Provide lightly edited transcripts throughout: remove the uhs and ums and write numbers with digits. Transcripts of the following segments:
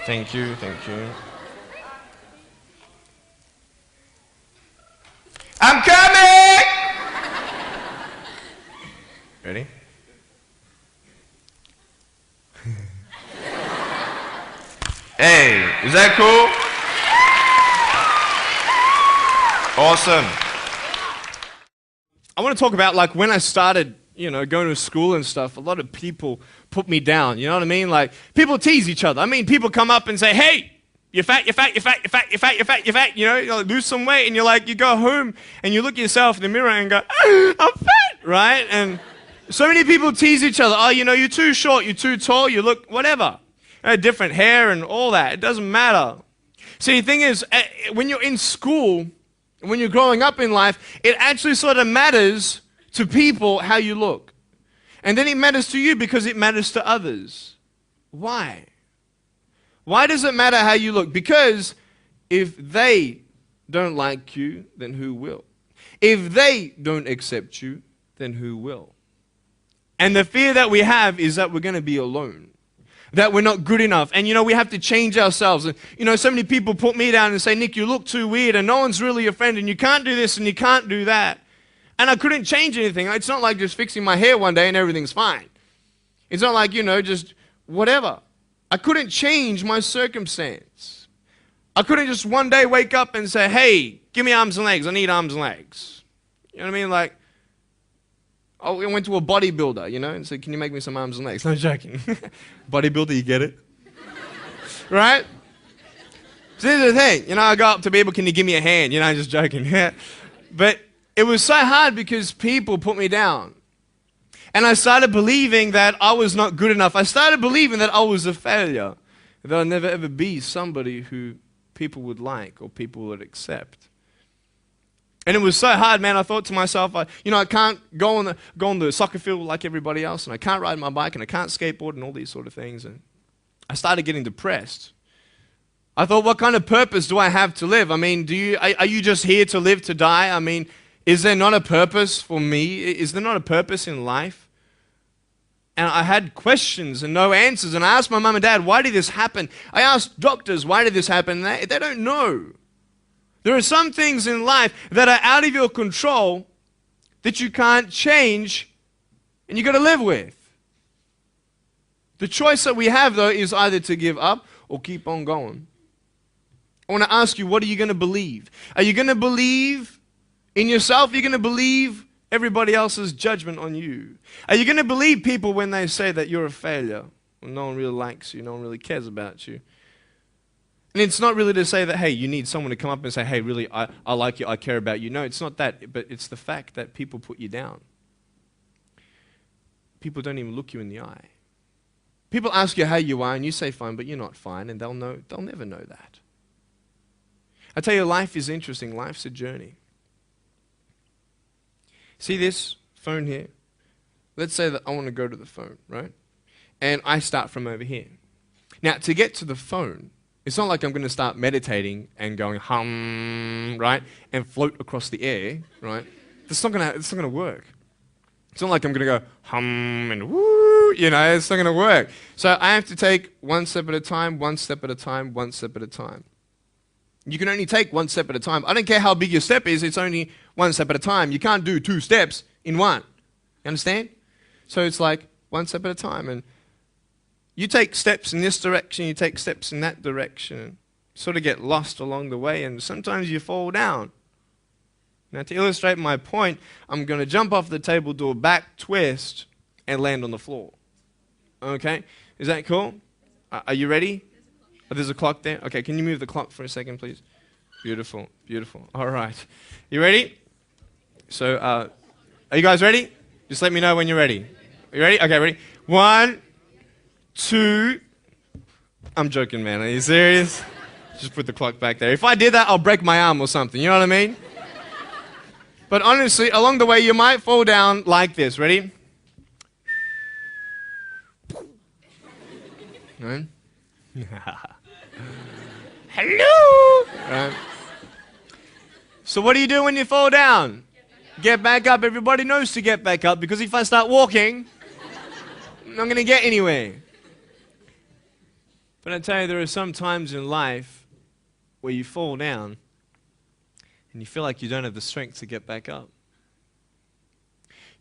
Thank you, thank you. I'm coming! Ready? Hey, is that cool? Awesome. I want to talk about like when I started, going to school and stuff, a lot of people put me down, you know what I mean? Like people tease each other. I mean, people come up and say, hey, you're fat, you're fat, you're fat, you're fat, you're fat, you're fat, you're fat, you like, lose some weight, and you're like, you go home and you look at yourself in the mirror and go, I'm fat, right? And so many people tease each other. Oh, you're too short, you're too tall, you look whatever. Different hair and all that. It doesn't matter. See, the thing is, when you're in school, when you're growing up in life, it actually sort of matters to people how you look. And then it matters to you because it matters to others. Why? Why does it matter how you look? Because if they don't like you, then who will? If they don't accept you, then who will? And the fear that we have is that we're going to be alone. That we're not good enough. And we have to change ourselves. And so many people put me down and say, Nick, you look too weird and no one's really your friend and you can't do this and you can't do that. And I couldn't change anything. It's not like just fixing my hair one day and everything's fine. It's not like, just whatever. I couldn't change my circumstance. I couldn't just one day wake up and say, hey, give me arms and legs. I need arms and legs. You know what I mean? Like, I went to a bodybuilder, and said, can you make me some arms and legs? No, joking. Bodybuilder, you get it? Right? So here's the thing. I go up to people, can you give me a hand? Just joking. But it was so hard because people put me down. And I started believing that I was not good enough. I started believing that I was a failure. That I'd never ever be somebody who people would like or people would accept. And it was so hard, man. I thought to myself, I can't go on the soccer field like everybody else, and I can't ride my bike, and I can't skateboard, and all these sort of things. And I started getting depressed. I thought, what kind of purpose do I have to live? I mean, are you just here to live to die? I mean, is there not a purpose for me? Is there not a purpose in life? And I had questions and no answers. And I asked my mum and dad, why did this happen? I asked doctors, why did this happen? And they don't know. There are some things in life that are out of your control that you can't change and you got to live with. The choice that we have, though, is either to give up or keep on going. I want to ask you, what are you going to believe? Are you going to believe in yourself? Are you going to believe everybody else's judgment on you? Are you going to believe people when they say that you're a failure, when no one really likes you, no one really cares about you? And it's not really to say that, hey, you need someone to come up and say, hey, really, I like you, I care about you. No, it's not that, but it's the fact that people put you down. People don't even look you in the eye. People ask you how you are, and you say fine, but you're not fine, and they'll never know that. I tell you, life is interesting. Life's a journey. See this phone here? Let's say that I want to go to the phone, right? And I start from over here. Now, to get to the phone, it's not like I'm going to start meditating and going hum, right, and float across the air, right? It's not going to work. It's not like I'm going to go hum and woo, it's not going to work. So I have to take one step at a time, one step at a time, one step at a time. You can only take one step at a time. I don't care how big your step is, it's only one step at a time. You can't do 2 steps in one. You understand? So it's like one step at a time. And you take steps in this direction, you take steps in that direction. You sort of get lost along the way, and sometimes you fall down. Now, to illustrate my point, I'm going to jump off the table, do a back twist, and land on the floor. Okay? Is that cool? Are you ready? Oh, there's a clock there? Okay, can you move the clock for a second, please? Beautiful, beautiful. All right. You ready? So, are you guys ready? Just let me know when you're ready. Are you ready? Okay, ready? 1, 2. I'm joking, man. Are you serious? Just put the clock back there. If I did that, I'll break my arm or something. You know what I mean? But honestly, along the way, you might fall down like this. Ready? Right? Hello! Right. So what do you do when you fall down? Get back up. Everybody knows to get back up, because if I start walking, I'm not going to get anywhere. But I tell you, there are some times in life where you fall down and you feel like you don't have the strength to get back up.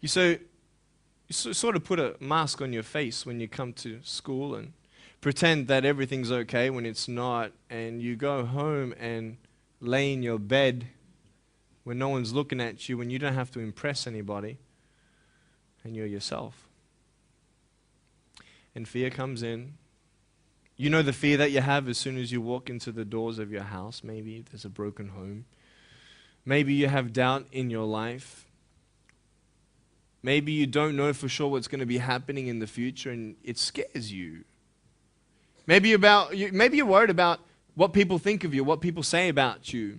You sort of put a mask on your face when you come to school and pretend that everything's okay when it's not, and you go home and lay in your bed when no one's looking at you, when you don't have to impress anybody, and you're yourself. And fear comes in. You know the fear that you have as soon as you walk into the doors of your house. Maybe there's a broken home. Maybe you have doubt in your life. Maybe you don't know for sure what's going to be happening in the future, and it scares you. Maybe you're worried about what people think of you, what people say about you.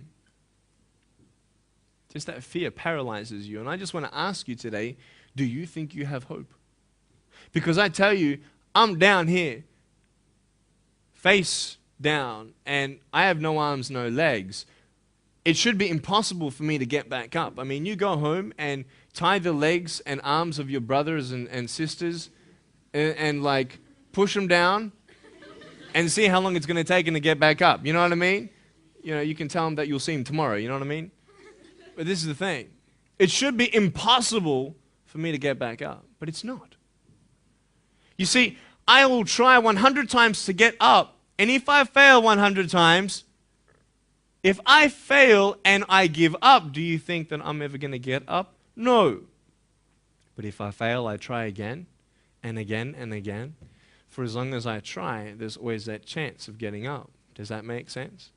Just that fear paralyzes you. And I just want to ask you today, do you think you have hope? Because I tell you, I'm down here, face down, and I have no arms, no legs. It should be impossible for me to get back up. I mean, you go home and tie the legs and arms of your brothers and sisters and like push them down and see how long it's going to take them to get back up. You know what I mean? You know, you can tell them that you'll see them tomorrow. You know what I mean? But this is the thing. It should be impossible for me to get back up, but it's not. You see, I will try 100 times to get up, and if I fail 100 times, if I fail and I give up, do you think that I'm ever going to get up? No. But if I fail, I try again and again and again. For as long as I try, there's always that chance of getting up. Does that make sense?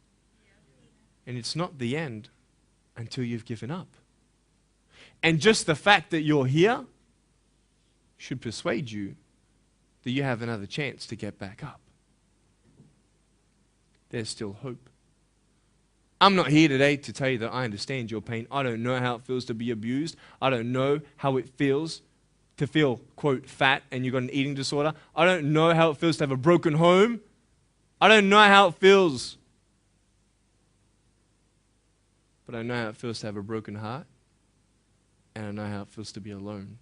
And it's not the end until you've given up. And just the fact that you're here should persuade you that you have another chance to get back up. There's still hope. I'm not here today to tell you that I understand your pain. I don't know how it feels to be abused. I don't know how it feels to feel, quote, fat and you've got an eating disorder. I don't know how it feels to have a broken home. I don't know how it feels. But I know how it feels to have a broken heart. And I know how it feels to be alone.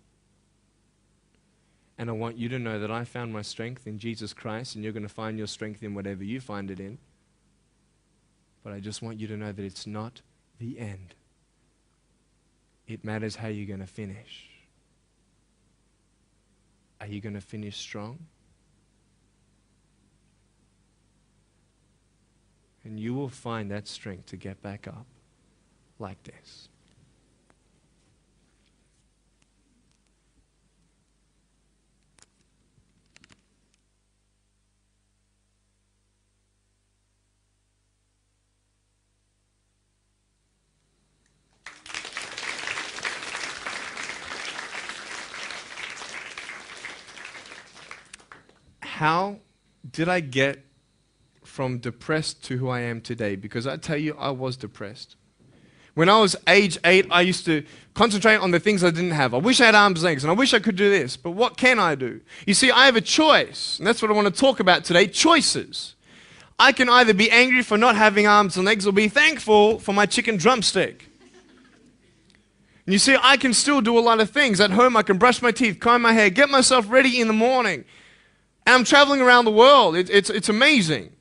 And I want you to know that I found my strength in Jesus Christ, and you're going to find your strength in whatever you find it in. But I just want you to know that it's not the end. It matters how you're going to finish. Are you going to finish strong? And you will find that strength to get back up like this. How did I get from depressed to who I am today? Because I tell you, I was depressed. When I was age 8, I used to concentrate on the things I didn't have. I wish I had arms and legs, and I wish I could do this, but what can I do? You see, I have a choice, and that's what I want to talk about today, choices. I can either be angry for not having arms and legs or be thankful for my chicken drumstick. And you see, I can still do a lot of things. At home, I can brush my teeth, comb my hair, get myself ready in the morning. And I'm traveling around the world. It's amazing.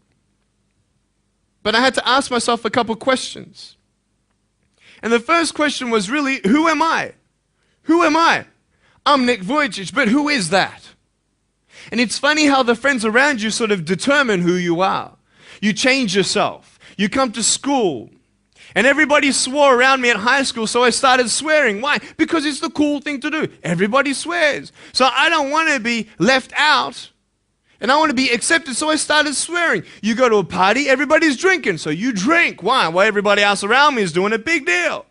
But I had to ask myself a couple questions. And the first question was really, who am I? Who am I? I'm Nick Vujicic, but who is that? And it's funny how the friends around you sort of determine who you are. You change yourself. You come to school. And everybody swore around me at high school, so I started swearing. Why? Because it's the cool thing to do. Everybody swears. So I don't want to be left out. And I want to be accepted, so I started swearing. You go to a party, everybody's drinking, so you drink. Why? Well, everybody else around me is doing a big deal.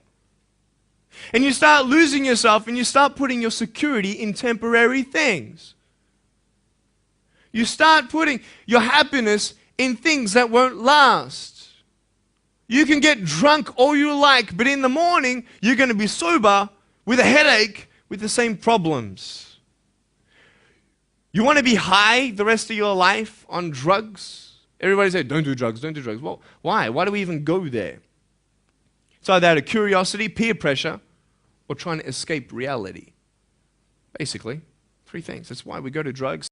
And you start losing yourself, and you start putting your security in temporary things. You start putting your happiness in things that won't last. You can get drunk all you like, but in the morning, you're going to be sober with a headache with the same problems. You want to be high the rest of your life on drugs? Everybody says, don't do drugs, don't do drugs. Well, why? Why do we even go there? It's either out of curiosity, peer pressure, or trying to escape reality. Basically, three things. That's why we go to drugs.